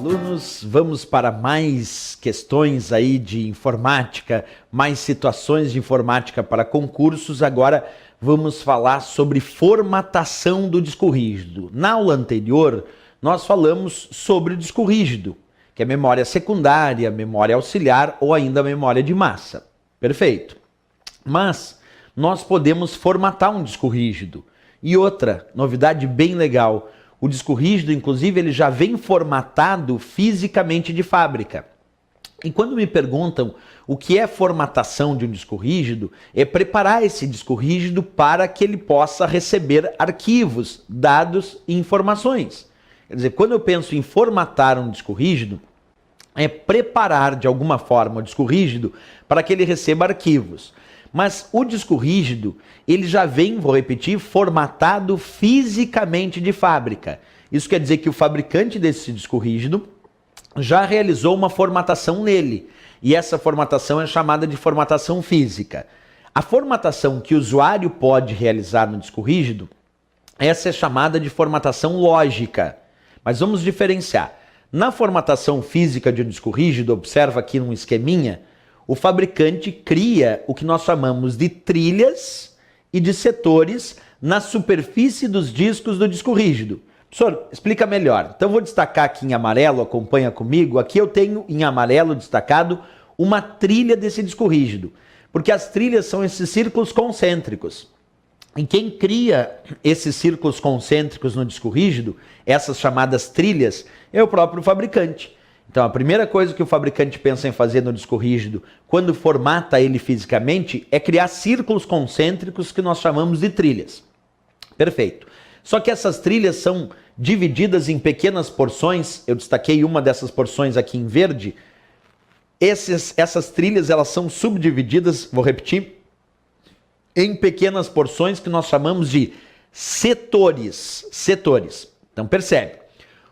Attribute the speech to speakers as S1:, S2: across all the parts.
S1: alunos, vamos para mais questões aí de informática, mais situações de informática para concursos. Agora vamos falar sobre formatação do disco rígido. Na aula anterior, nós falamos sobre o disco rígido, que é memória secundária, memória auxiliar ou ainda memória de massa. Perfeito. Mas nós podemos formatar um disco rígido. E outra novidade bem legal, o disco rígido, inclusive, ele já vem formatado fisicamente de fábrica. E quando me perguntam o que é formatação de um disco rígido, é preparar esse disco rígido para que ele possa receber arquivos, dados e informações. Quer dizer, quando eu penso em formatar um disco rígido, é preparar de alguma forma o disco rígido para que ele receba arquivos. Mas o disco rígido, ele já vem, vou repetir, formatado fisicamente de fábrica. Isso quer dizer que o fabricante desse disco rígido já realizou uma formatação nele. E essa formatação é chamada de formatação física. A formatação que o usuário pode realizar no disco rígido, essa é chamada de formatação lógica. Mas vamos diferenciar. Na formatação física de um disco rígido, observa aqui num esqueminha, o fabricante cria o que nós chamamos de trilhas e de setores na superfície dos discos do disco rígido. Professor, explica melhor. Então vou destacar aqui em amarelo, acompanha comigo. Aqui eu tenho em amarelo destacado uma trilha desse disco rígido, porque as trilhas são esses círculos concêntricos. E quem cria esses círculos concêntricos no disco rígido, essas chamadas trilhas, é o próprio fabricante. Então a primeira coisa que o fabricante pensa em fazer no disco rígido, quando formata ele fisicamente, é criar círculos concêntricos que nós chamamos de trilhas. Perfeito. Só que essas trilhas são divididas em pequenas porções, eu destaquei uma dessas porções aqui em verde. Essas trilhas elas são subdivididas, vou repetir, em pequenas porções que nós chamamos de setores. Então percebe,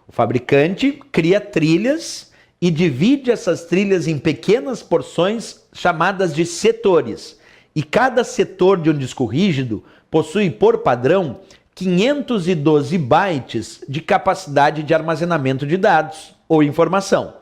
S1: o fabricante cria trilhas e divide essas trilhas em pequenas porções chamadas de setores. E cada setor de um disco rígido possui por padrão 512 bytes de capacidade de armazenamento de dados ou informação.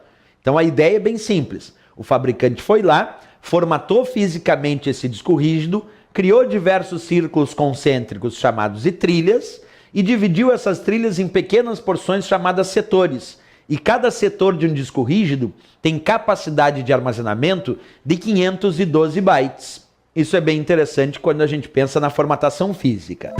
S1: Então a ideia é bem simples. O fabricante foi lá, formatou fisicamente esse disco rígido, criou diversos círculos concêntricos chamados de trilhas e dividiu essas trilhas em pequenas porções chamadas setores. E cada setor de um disco rígido tem capacidade de armazenamento de 512 bytes. Isso é bem interessante quando a gente pensa na formatação física.